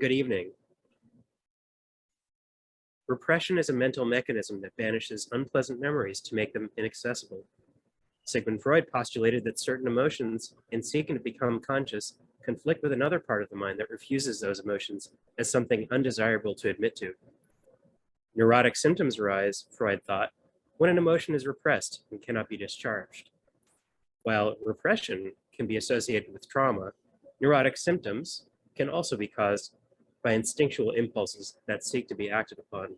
good evening. Repression is a mental mechanism that banishes unpleasant memories to make them inaccessible. Sigmund Freud postulated that certain emotions, in seeking to become conscious, conflict with another part of the mind that refuses those emotions as something undesirable to admit to. Neurotic symptoms arise, Freud thought, when an emotion is repressed and cannot be discharged. While repression can be associated with trauma, neurotic symptoms can also be caused by instinctual impulses that seek to be acted upon.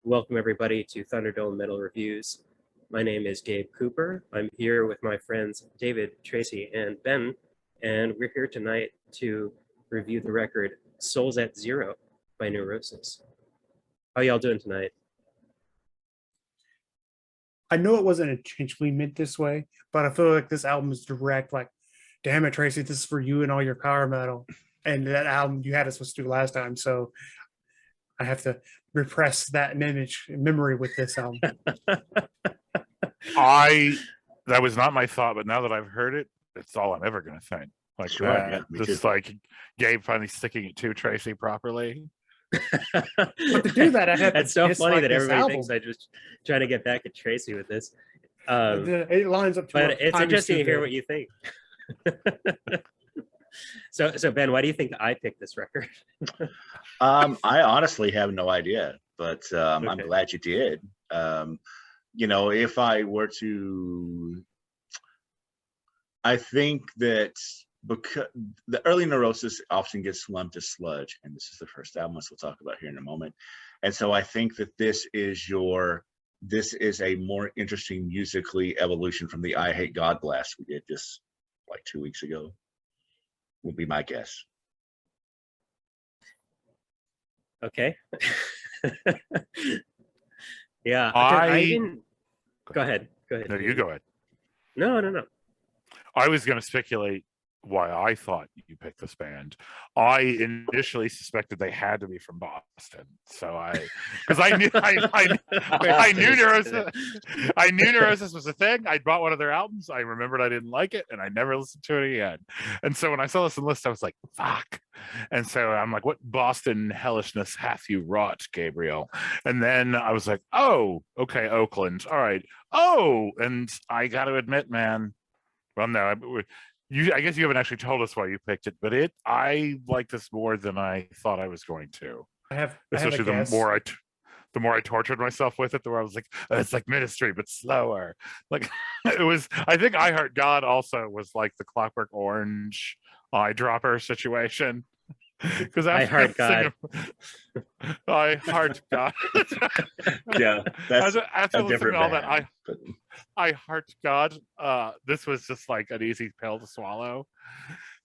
Welcome everybody to Thunderdome Metal Reviews. My name is Gabe Cooper. I'm here with my friends David, Tracy, and Ben, and we're here tonight to review the record Souls at Zero by Neurosis. How y'all doing tonight? I know it wasn't intentionally meant this way, but I feel like this album is direct, like, damn it, Tracy, this is for you and all your power metal. And that album you had us supposed to do last time, so I have to repress that memory with this album. That was not my thought, but now that I've heard it, it's all I'm ever going to think. Like sure, that. Yeah, just too. like Gabe finally sticking it to Tracy properly. But to do that, I have That's so funny that everybody thinks I just trying to get back at Tracy with this. It lines up to but it's interesting to hear what you think. So Ben, why do you think I picked this record? I honestly have no idea, but Okay. I'm glad you did. If I were to, I think that because the early Neurosis often gets lumped as sludge, and this is the first album, which we'll talk about here in a moment. And so I think that this is a more interesting musically evolution from the I Hate God blast we did just like 2 weeks ago. Would be my guess. Okay. Yeah, I didn't. Go ahead. No, you go ahead. No. I was going to speculate why I thought you picked this band. I initially suspected they had to be from Boston, because I knew Neurosis was a thing. I bought one of their albums. I remembered I didn't like it, and I never listened to it again. And so when I saw this list, I was like, "Fuck!" And so I'm like, "What Boston hellishness hath you wrought, Gabriel?" And then I was like, "Oh, okay, Oakland. All right. Oh," and I got to admit, man. Well, no. I guess you haven't actually told us why you picked it, but I like this more than I thought I was going to. Especially the more I tortured myself with it, the more I was like, oh, it's like Ministry but slower. Like it was. I think I Heart God also was like the Clockwork Orange eyedropper situation. Because I Heart God. I Heart God. Yeah, that's after a listening different to all band, that, but... I Heart God. This was just like an easy pill to swallow.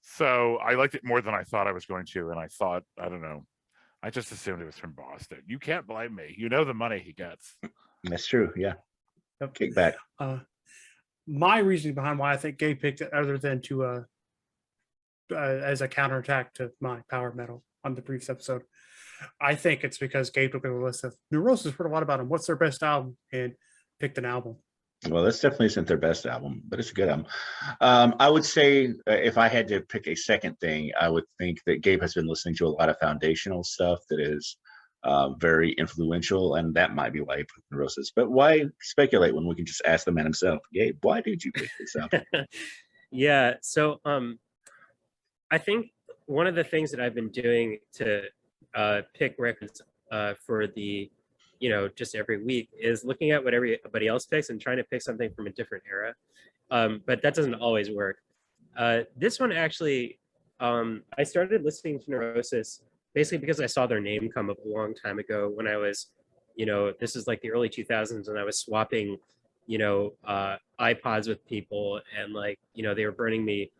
So I liked it more than I thought I was going to, and I thought, I don't know, I just assumed it was from Boston. You can't blame me. You know the money he gets. That's true. Yeah. Kick back. My reasoning behind why I think Gabe picked it, other than to as a counterattack to my power metal on the previous episode, I think it's because Gabe took a list of Neurosis, heard a lot about them. What's their best album? And picked an album. Well, this definitely isn't their best album, but it's a good album. I would say if I had to pick a second thing, I would think that Gabe has been listening to a lot of foundational stuff that is very influential, and that might be why he put Neurosis. But why speculate when we can just ask the man himself? Gabe, why did you pick this album? Yeah, so I think one of the things that I've been doing to pick records for the, just every week is looking at what everybody else picks and trying to pick something from a different era. But that doesn't always work. This one actually, I started listening to Neurosis basically because I saw their name come up a long time ago when I was, this is like the early 2000s, and I was swapping, iPods with people, and like, they were burning me,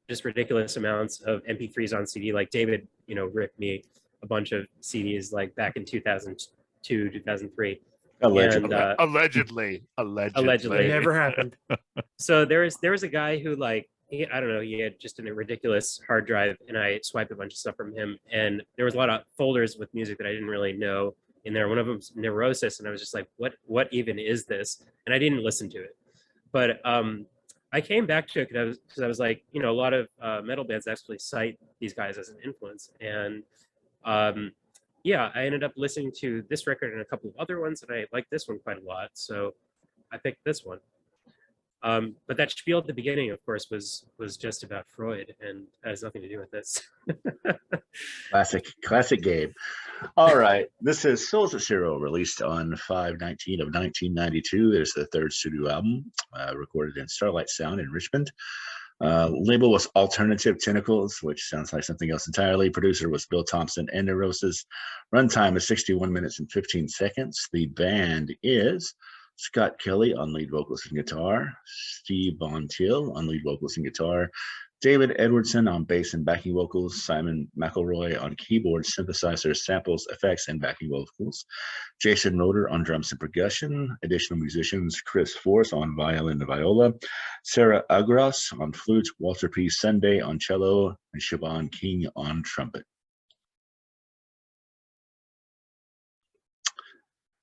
just ridiculous amounts of MP3s on CD. Like David, ripped me a bunch of CDs like back in 2002, 2003. Allegedly. And, Allegedly. Allegedly. Never happened. So there was a guy who he had just a ridiculous hard drive, and I swiped a bunch of stuff from him, and there was a lot of folders with music that I didn't really know in there. One of them's Neurosis, and I was just like, what even is this? And I didn't listen to it. But I came back to it because I was like, a lot of metal bands actually cite these guys as an influence. And yeah, I ended up listening to this record and a couple of other ones, and I like this one quite a lot. So I picked this one. But that spiel at the beginning, of course, was just about Freud and has nothing to do with this. Classic Gabe. All right, this is Souls at Zero, released on 5/19 of 1992. There's the third studio album, recorded in Starlight Sound in Richmond. Label was Alternative Tentacles, which sounds like something else entirely. Producer was Bill Thompson and Neurosis. Runtime is 61 minutes and 15 seconds. The band is Scott Kelly on lead vocals and guitar, Steve Bontiel on lead vocals and guitar, David Edwardson on bass and backing vocals, Simon McElroy on keyboard, synthesizers, samples, effects, and backing vocals, Jason Roeder on drums and percussion, additional musicians, Chris Force on violin and viola, Sarah Agras on flute, Walter P. Sunday on cello, and Siobhan King on trumpet.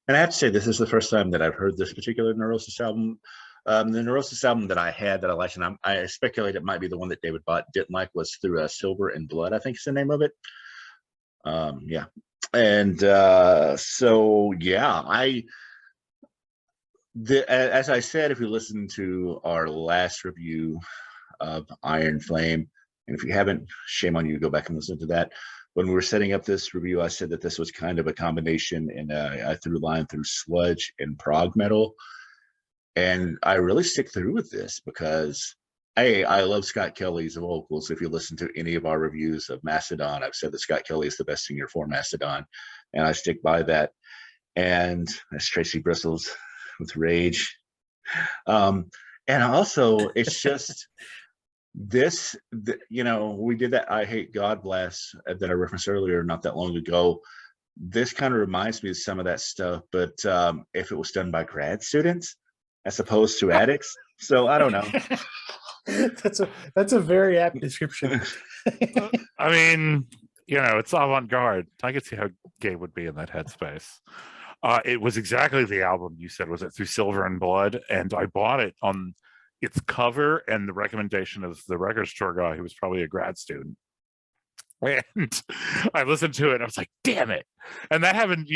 And I have to say, this is the first time that I've heard this particular Neurosis album. The Neurosis album that I had that I liked, and I speculate it might be the one that David Bott didn't like, was through Silver and Blood, I think is the name of it. Yeah. And so, yeah, as I said, if you listen to our last review of Iron Flame, and if you haven't, shame on you, go back and listen to that. When we were setting up this review, I said that this was kind of a combination and a through line through sludge and prog metal. And I really stick through with this because, I love Scott Kelly's vocals. If you listen to any of our reviews of Mastodon, I've said that Scott Kelly is the best singer for Mastodon, and I stick by that. And that's Tracy Bristles with Rage. And also, it's just... this, we did that I Hate God blast that I referenced earlier not that long ago. This kind of reminds me of some of that stuff, but if it was done by grad students as opposed to addicts. So I don't know. That's a very apt description. I mean, it's avant-garde. I could see how Gabe would be in that headspace. It was exactly the album you said. Was it through Silver and Blood? And I bought it on its cover and the recommendation of the record store guy who was probably a grad student. And I listened to it and I was like, damn it. And that happened,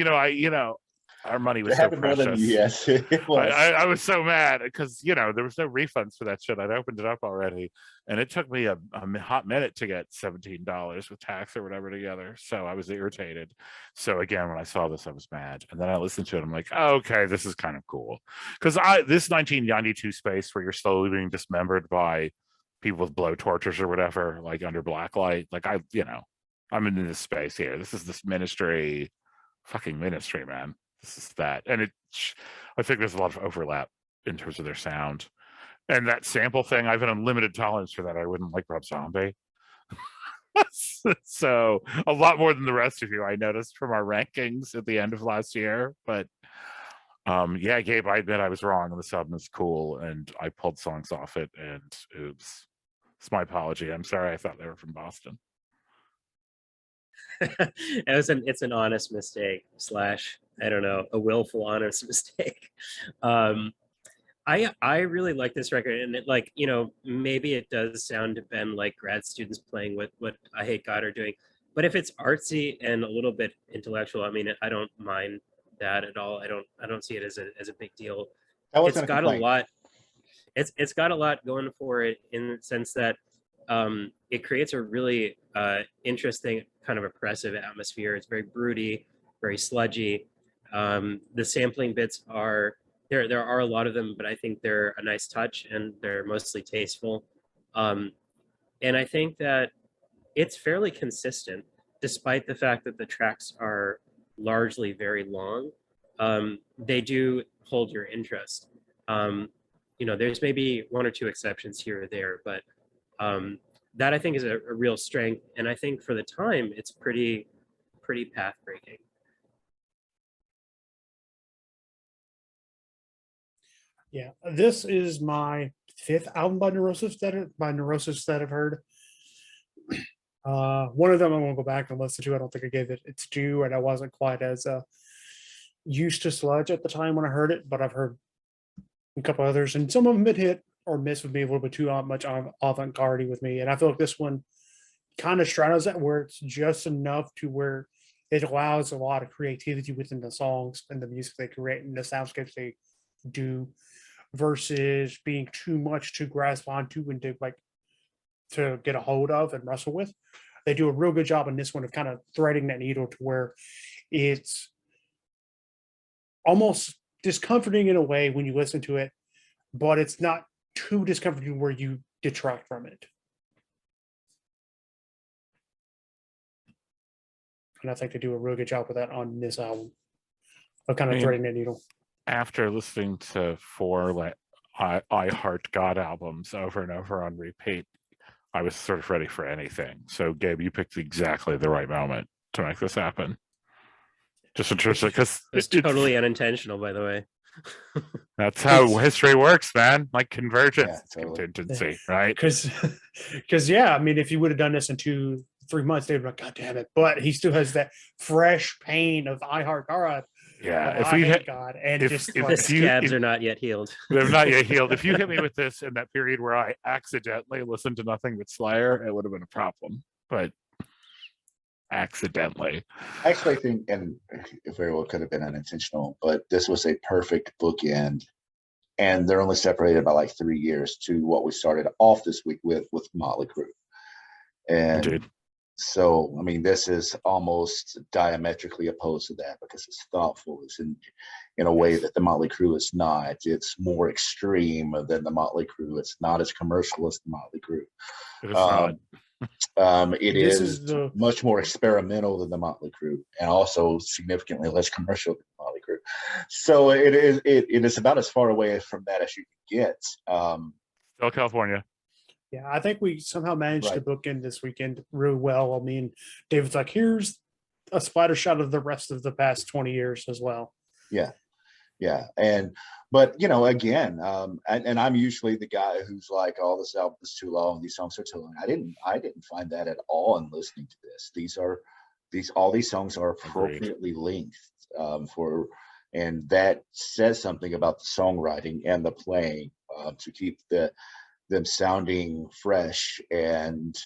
our money was so precious. Yes, it was. I was so mad because, there was no refunds for that shit. I'd opened it up already. And it took me a hot minute to get $17 with tax or whatever together. So I was irritated. So again, when I saw this, I was mad. And then I listened to it. I'm like, oh, okay, this is kind of cool. Because this 1992 space where you're slowly being dismembered by people with blow torches or whatever, like under blacklight, like I'm in this space here. This is this fucking ministry, man. This is that. And I think there's a lot of overlap in terms of their sound. And that sample thing, I have an unlimited tolerance for that. I wouldn't like Rob Zombie. So a lot more than the rest of you, I noticed from our rankings at the end of last year. But yeah, Gabe, I admit I was wrong. This album is cool, and I pulled songs off it, and it's my apology. I'm sorry. I thought they were from Boston. It's an honest mistake / I don't know, a willful honest mistake. I really like this record, and it maybe it does sound to Ben like grad students playing with what I Hate God are doing, but if it's artsy and a little bit intellectual, I mean, I don't mind that at all. I don't see it as a big deal. It's got a lot. It's got a lot going for it in the sense that it creates a really interesting kind of oppressive atmosphere. It's very broody, very sludgy. The sampling bits are there are a lot of them, but I think they're a nice touch and they're mostly tasteful. And I think that it's fairly consistent, despite the fact that the tracks are largely very long. They do hold your interest. There's maybe one or two exceptions here or there, but that I think is a real strength. And I think for the time, it's pretty path breaking. Yeah, this is my 5th album by Neurosis that I've heard. One of them I'm gonna go back and listen to. I don't think I gave it its due, and I wasn't quite as used to sludge at the time when I heard it, but I've heard a couple others, and some of them had hit or miss with me a little bit too much avant-garde with me. And I feel like this one kind of straddles that where it's just enough to where it allows a lot of creativity within the songs and the music they create and the soundscapes they do, versus being too much to grasp onto and to get a hold of and wrestle with. They do a real good job in this one of kind of threading that needle to where it's almost discomforting in a way when you listen to it, but it's not too discomforting where you detract from it. And I think they do a really good job with that on this album of kind of threading that needle. After listening to 4 I Heart God albums over and over on repeat, I was sort of ready for anything. So Gabe, you picked exactly the right moment to make this happen. Just interesting because It's totally unintentional, by the way. That's how history works, man. Like convergence, Yeah, totally. contingency, right? Because yeah, I mean, if you would have done this in 2-3 months, they'd be like, God damn it. But he still has that fresh pain of I Heart God. Yeah, if we hate God, and if- just if like, The scabs are not yet healed. they're not yet healed. If you hit me with this in that period where I accidentally listened to nothing but Slayer, it would have been a problem. But accidentally, I actually think, and it very well could have been unintentional, but this was a perfect bookend. And they're only separated by like 3 years to what we started off this week with Motley Crue. And indeed. so, I mean, this is almost diametrically opposed to that because it's thoughtful. It's in a way that the Motley Crue is not. It's more extreme than the Motley Crue. It's not as commercial as the Motley Crue. It is not. It This is is much more experimental than the Motley Crue, and also significantly less commercial than the Motley Crue. So it is about as far away from that as you can get. Still California. yeah, I think we somehow managed to Right. book in this weekend really well. I mean, David's like, here's a splatter shot of the rest of the past 20 years as well. Yeah. But again, and I'm usually the guy who's like, oh, this album is too long, these songs are too long. I didn't find that at all in listening to this. All these songs are appropriately length and that says something about the songwriting and the playing to keep them sounding fresh and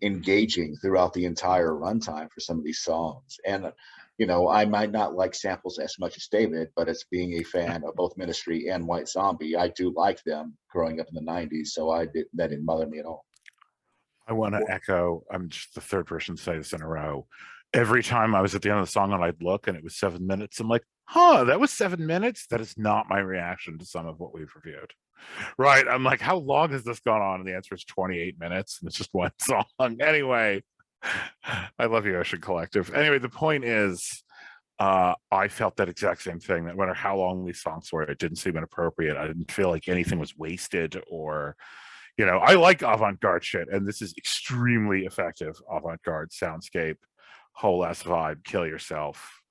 engaging throughout the entire runtime for some of these songs. And I might not like samples as much as David, but as being a fan of both Ministry and White Zombie, I do like them growing up in the 90s. So that didn't bother me at all. I want to echo, I'm just the third person to say this in a row. Every time I was at the end of the song and I'd look and it was 7 minutes, I'm like, that was 7 minutes? That is not my reaction to some of what we've reviewed. Right. I'm like, how long has this gone on? And the answer is 28 minutes. And it's just one song. Anyway, I love you, Ocean Collective. Anyway, the point is, I felt that exact same thing, that no matter how long these songs were, it didn't seem inappropriate. I didn't feel like anything was wasted or, I like avant-garde shit. And this is extremely effective avant-garde soundscape, whole ass vibe, kill yourself,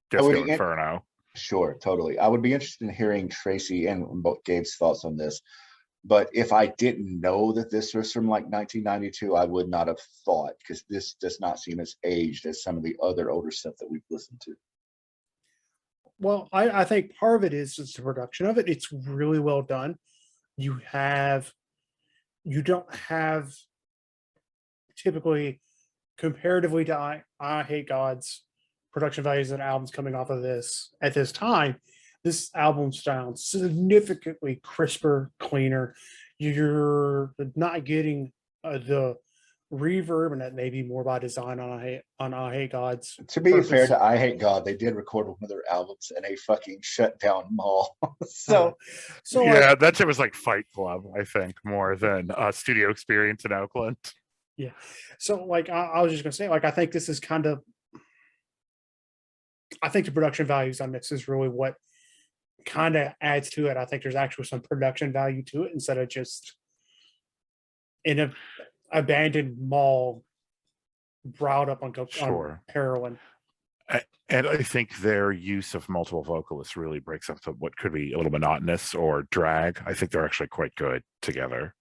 Disco Inferno. Sure, totally. I would be interested in hearing Tracy and both Gabe's thoughts on this. But if I didn't know that this was from like 1992, I would not have thought, because this does not seem as aged as some of the other older stuff that we've listened to. Well, I think part of it is just the production of it. It's really well done. You don't have typically, comparatively to I Hate God's production values and albums coming off of this at this time, this album sounds significantly crisper, cleaner. You're not getting the reverb, and that may be more by design on I Hate God's. To be fair to I Hate God, they did record one of their albums in a fucking shut down mall. so yeah, that shit was like Fight Club, I think, more than studio experience in Oakland. Yeah. So like I was just gonna say, like, I think this is kind of, I think the production values on this is really what kind of adds to it. I think there's actually some production value to it instead of just in a abandoned mall brought up on heroin. And I think their use of multiple vocalists really breaks up to what could be a little monotonous or drag. I think they're actually quite good together,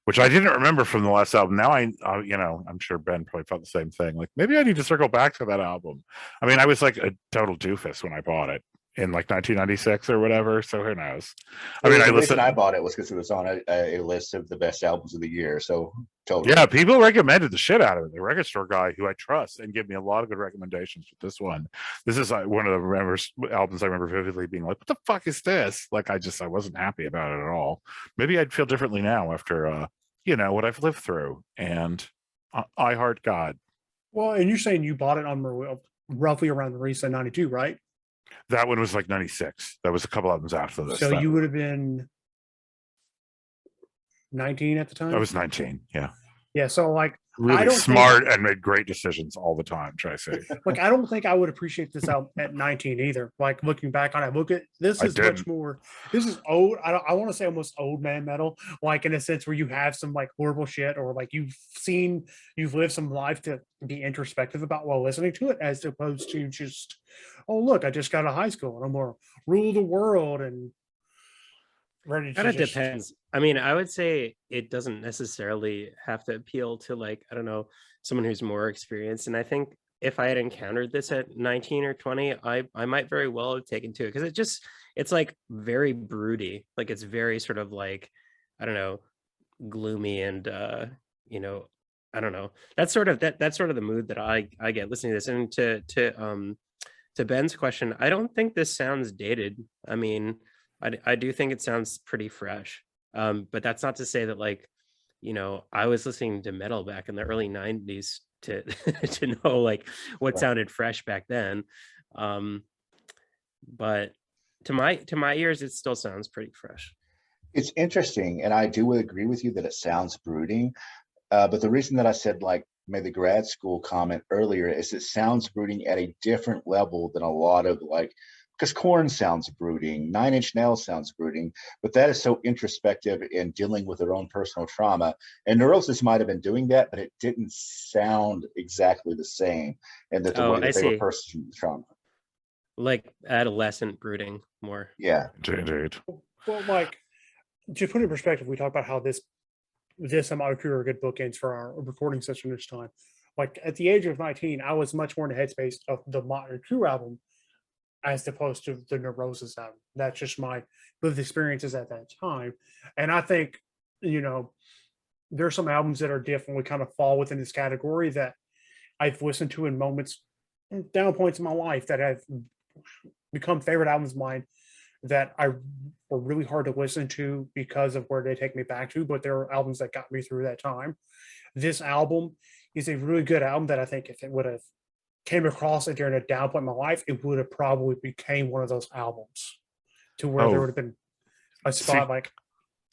which I didn't remember from the last album. Now I'm sure Ben probably felt the same thing. Like, maybe I need to circle back to that album. I mean, I was like a total doofus when I bought it. in like 1996 or whatever. So who knows? I mean, The I reason listened. I bought it was because it was on a list of the best albums of the year. So totally. Yeah, people recommended the shit out of it. The record store guy who I trust and gave me a lot of good recommendations with this one. This is one of the albums I remember vividly being like, "What the fuck is this?" Like, I wasn't happy about it at all. Maybe I'd feel differently now after what I've lived through. And I heart God. Well, and you're saying you bought it on roughly around the release of 92, right? That one was like 96. That was a couple albums after this. So you would have been 19 at the time? I was 19. Yeah. Yeah, so like Really don't smart and made great decisions all the time, Tracy. like I don't think I would appreciate this album at 19 either. Like looking back on it, look at this I is much didn't. more. This is old. I want to say almost old man metal, like in a sense where you have some like horrible shit, or like you've lived some life to be introspective about while listening to it, as opposed to just, oh look, I just got out of high school and I'm gonna rule the world and ready to Kind of just. depends. I mean, I would say it doesn't necessarily have to appeal to, like, I don't know, someone who's more experienced. And I think if I had encountered this at 19 or 20, I might very well have taken to it, because it's like very broody. Like it's very sort of like, I don't know, gloomy and I don't know. That's sort of the mood that I get listening to this. And to Ben's question, I don't think this sounds dated. I mean, I do think it sounds pretty fresh. But that's not to say that, like, I was listening to metal back in the early 90s to to know like what sounded fresh back then. But to my ears, it still sounds pretty fresh. It's interesting, and I do agree with you that it sounds brooding. But the reason that I said like made the grad school comment earlier is it sounds brooding at a different level than a lot of like, because Korn sounds brooding, Nine Inch Nails sounds brooding, but that is so introspective in dealing with their own personal trauma. And Neurosis might have been doing that, but it didn't sound exactly the same. And that the way that they were pursuing the trauma. Like adolescent brooding more. Yeah. Indeed. Well, like to put it in perspective, we talk about how this and Motley Crue are good bookends for our recording session this time. Like at the age of 19, I was much more in the headspace of the Motley Crue album as opposed to the Neurosis album. That's just my lived experiences at that time. And I think, there's some albums that are definitely kind of fall within this category that I've listened to in moments, down points in my life that have become favorite albums of mine that were really hard to listen to because of where they take me back to, but there are albums that got me through that time. This album is a really good album that I think if it would have came across it during a down point in my life, it would have probably became one of those albums to where there would have been a spot. Like,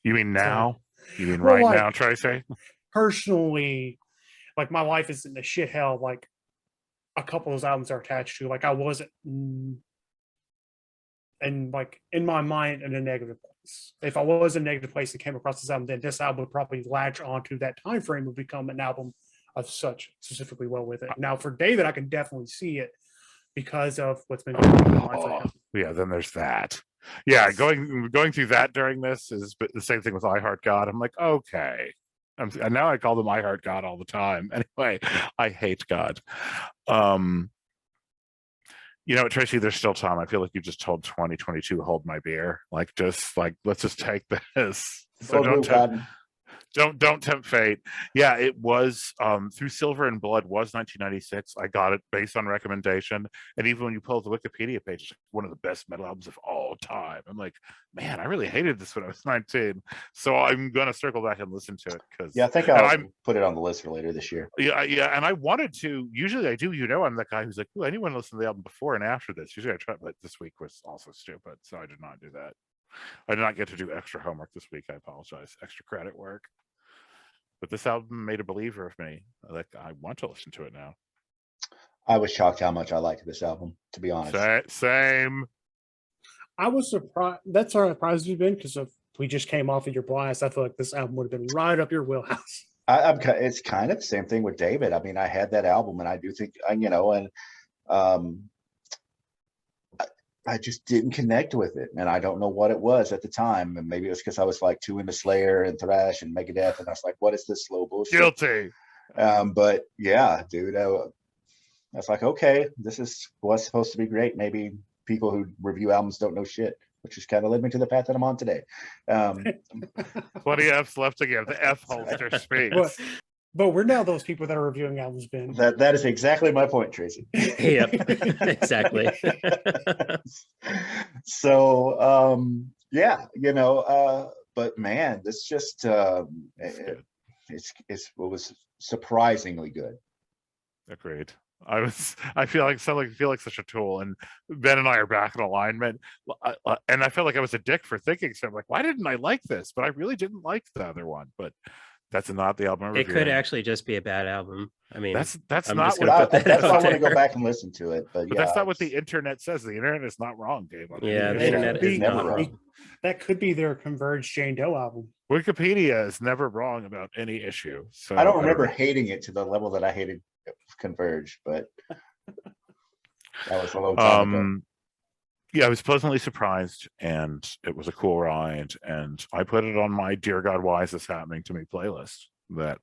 you mean now? You mean well, right now, Tracy? Personally, like my life is in the shit hell. Like a couple of those albums are attached to. Like I wasn't, and like in my mind in a negative place. If I was in a negative place and came across this album, then this album would probably latch onto that time frame and become an album of such specifically well with it. Now for David, I can definitely see it because of what's been going on in life for him. Yeah, then there's that. Yeah, going through that during this is the same thing with I Heart God. I'm like, okay. And now I call them I Heart God all the time. Anyway, I hate God. Tracy, there's still time. I feel like you just told 2022 hold my beer. Like, just like, let's just take this. So don't tempt fate. Yeah, it was Through Silver and Blood was 1996. I got it based on recommendation. And even when you pull up the Wikipedia page, it's one of the best metal albums of all time. I'm like, man, I really hated this when I was 19. So I'm gonna circle back and listen to it because I think I'll put it on the list for later this year. Yeah, and I wanted to. Usually I do. I'm that guy who's like, "Ooh, anyone listen to the album before and after this?" Usually I try, but this week was also stupid, so I did not do that. I did not get to do extra homework this week. I apologize. Extra credit work. But this album made a believer of me. Like, I want to listen to it now. I was shocked how much I liked this album, to be honest. Same. I was surprised. That's our surprise we've been because if we just came off of your blast, I feel like this album would have been right up your wheelhouse. It's kind of the same thing with David. I mean, I had that album, and I do think, I just didn't connect with it, and I don't know what it was at the time. And maybe it was because I was like too into Slayer and thrash and Megadeth, and I was like, "What is this slow bullshit?" Guilty. But yeah, dude, I was like, okay, this is what's supposed to be great. Maybe people who review albums don't know shit, which has kind of led me to the path that I'm on today. 20 F's left to give. The F holster speaks. But we're now those people that are reviewing albums, Ben. That is exactly my point, Tracy. Yep, exactly. So yeah, but man, this just it was surprisingly good. Agreed. I feel like such a tool, and Ben and I are back in alignment. And I felt like I was a dick for thinking so. I'm like, why didn't I like this? But I really didn't like the other one. But that's not the album. It could actually just be a bad album. I mean, that's I'm not just what gonna put that that's why I out want to go there. back and listen to it. But But yeah, that's not what the internet says. The internet is not wrong, Gabe. Yeah, the It internet could is be- never not wrong. wrong. That could be their Converge Jane Doe album. Wikipedia is never wrong about any issue. So I don't remember hating it to the level that I hated Converge, but that was a long time ago. Yeah, I was pleasantly surprised, and it was a cool ride. And I put it on my "Dear God, Why Is This Happening to Me" playlist that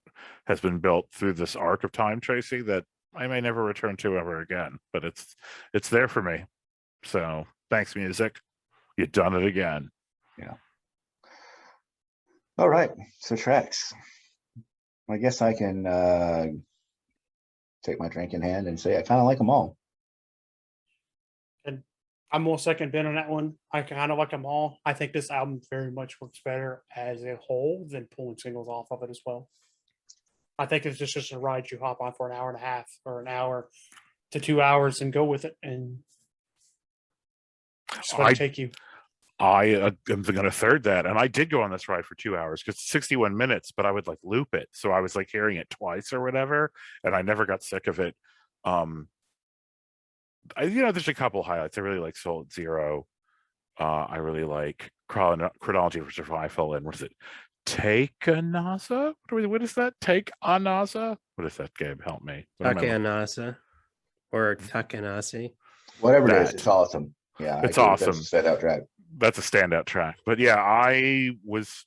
has been built through this arc of time, Tracy, that I may never return to ever again. But it's there for me. So thanks, music. You've done it again. Yeah. All right. So tracks. I guess I can take my drink in hand and say I kind of like them all. I'm more second Ben on that one. I kind of like them all. I think this album very much works better as a whole than pulling singles off of it as well. I think it's just a ride you hop on for an hour and a half or an hour to 2 hours and go with it and just let it take you. I am going to third that, and I did go on this ride for 2 hours because 61 minutes, but I would like loop it, so I was like hearing it twice or whatever, and I never got sick of it. There's a couple highlights. I really like Soul Zero. I really like Chronology for Survival, and what is it? Take a NASA? What is that? Take a NASA? What is that, Gabe? Help me. Takenasa or Takenasi. Whatever it That. is, it's awesome. Yeah, It's I agree. awesome. That's a standout track. That's a standout track. But yeah, I was,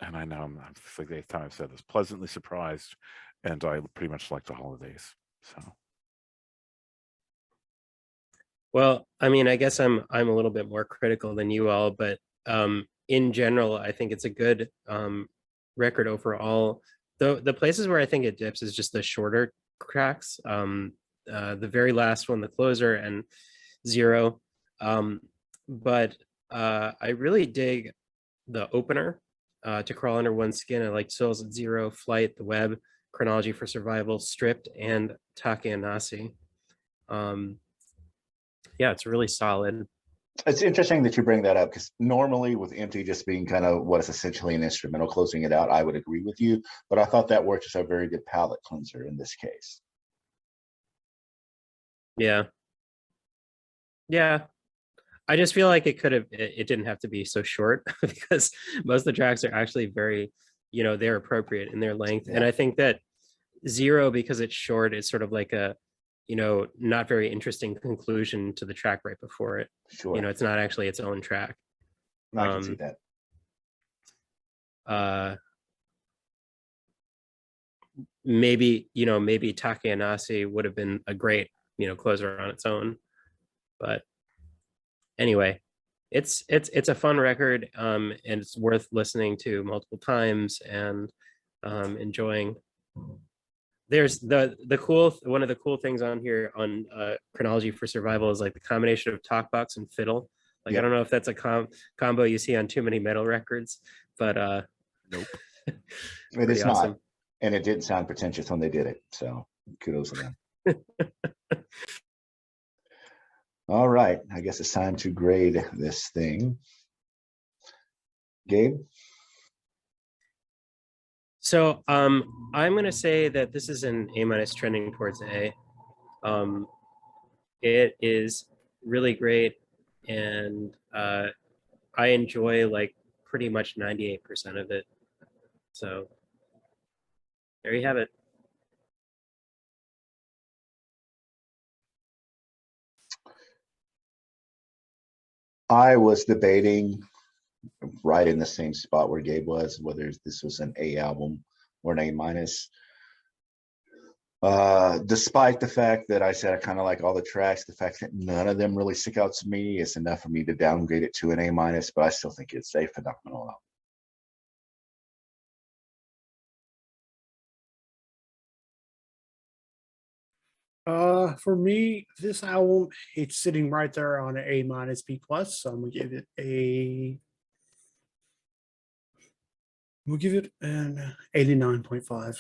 and I know I'm like the 8th time I've said this, pleasantly surprised, and I pretty much liked all of these. So. Well, I mean, I guess I'm a little bit more critical than you all, but in general, I think it's a good record overall. The places where I think it dips is just the shorter tracks. The very last one, the closer, and Zero. But I really dig the opener, To Crawl Under One's Skin. I like Souls at Zero, Flight, The Web, Chronology for Survival, Stripped, and Take and Nasi. Yeah, it's really solid. It's interesting that you bring that up because normally with Empty just being kind of what is essentially an instrumental closing it out, I would agree with you, but I thought that worked as a very good palate cleanser in this case. Yeah. I just feel like it didn't have to be so short because most of the tracks are actually very, they're appropriate in their length. And I think that Zero, because it's short, is sort of like a, not very interesting conclusion to the track right before it. Sure. It's not actually its own track. I can see that. Maybe Take and Nasi would have been a great, closer on its own. But anyway, it's a fun record, and it's worth listening to multiple times and enjoying. There's one of the cool things on here on Chronology for Survival is like the combination of talkbox and fiddle. Like, I don't know if that's a combo you see on too many metal records, but Nope. It is not, and it didn't sound pretentious when they did it. So kudos to them. All right, I guess it's time to grade this thing. Gabe? So I'm going to say that this is an A- trending towards A. It is really great, and I enjoy like pretty much 98% of it. So there you have it. I was debating right in the same spot where Gabe was, whether this was an A album or an A-. Despite the fact that I said I kind of like all the tracks, the fact that none of them really stick out to me is enough for me to downgrade it to an A-, but I still think it's a phenomenal album. For me, this album, it's sitting right there on an A-, B+. So I'm gonna give it a. We'll give it an 89.5.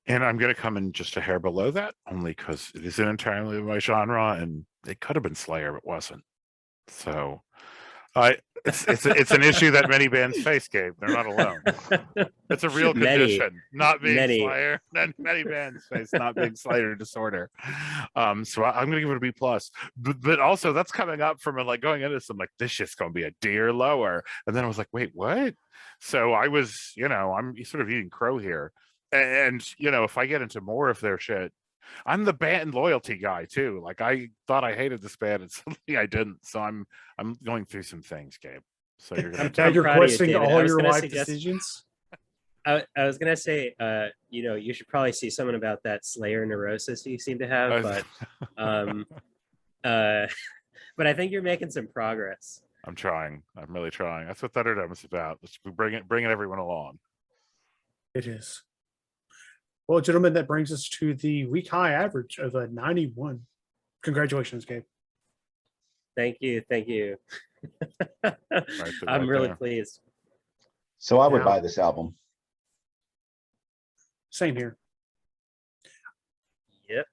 And I'm going to come in just a hair below that, only because it isn't entirely my genre, and it could have been Slayer, but wasn't. So, it's an issue that many bands face, Gabe. They're not alone. It's a real Many. condition. Not being Many. Slayer. Many bands face not being Slayer disorder. So I'm going to give it a B+. But also that's coming up from like going into this, I'm like, this shit's going to be a D or lower. And then I was like, wait, what? So I was, I'm sort of eating crow here. And if I get into more of their shit, I'm the band loyalty guy too. Like I thought I hated this band, and suddenly I didn't. So I'm going through some things, Gabe. So you're gonna. Now you're proud of you, questioning David. I all was your gonna life suggest- decisions. I was gonna say, you should probably see someone about that Slayer neurosis you seem to have, but but I think you're making some progress. I'm trying. I'm really trying. That's what Thunderdome is about. Let's bringing everyone along. It is. Well, gentlemen, that brings us to the week high average of a 91. Congratulations, Gabe. Thank you. I'm really pleased. So I would Now- buy this album. Same here. Yep.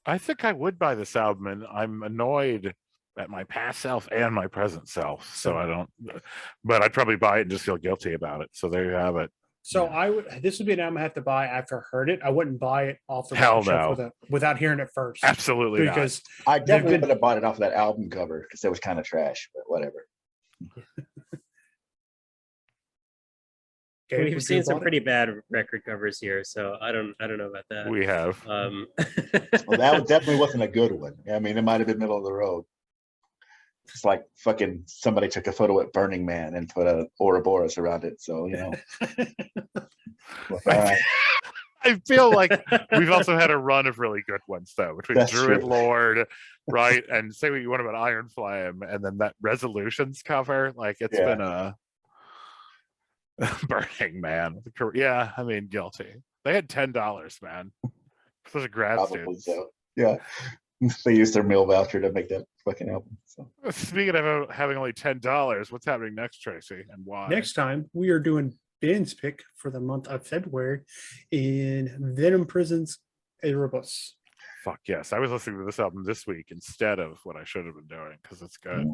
I think I would buy this album, and I'm annoyed at my past self and my present self. So I don't, but I'd probably buy it and just feel guilty about it. So there you have it. So this would be an album I have to buy after I heard it. I wouldn't buy it off the Hell record shelf no. without hearing it first. Absolutely not. Because I definitely been- would have bought it off of that album cover because it was kind of trash, but whatever. Gabe, We've would you seen have some bought it? pretty bad record covers here, so I don't know about that. We have. Well, that definitely wasn't a good one. I mean, it might have been middle of the road. It's like fucking somebody took a photo at Burning Man and put a Ouroboros around it. So, all right. I feel like we've also had a run of really good ones though, between That's Druid true. Lord, right? And say what you want about Iron Flame, and then that Resolutions cover. Like it's Yeah. been a Burning Man. Yeah, I mean, guilty. They had $10, man. For such a grad Probably student. so. Yeah. They used their meal voucher to make that fucking album. So. Speaking of having only $10, what's happening next, Tracy, and why? Next time, we are doing Ben's pick for the month of February in Venom Prison's Erebus. Fuck yes. I was listening to this album this week instead of what I should have been doing because it's good.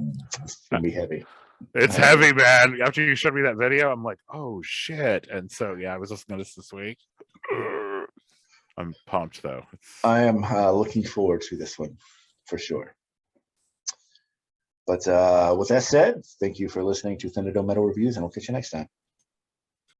It's gonna be heavy. It's heavy, man. After you showed me that video, I'm like, oh shit. And so yeah, I was listening to this week. I'm pumped though. I am looking forward to this one for sure. But with that said, thank you for listening to Thunderdome Metal Reviews, and we'll catch you next time.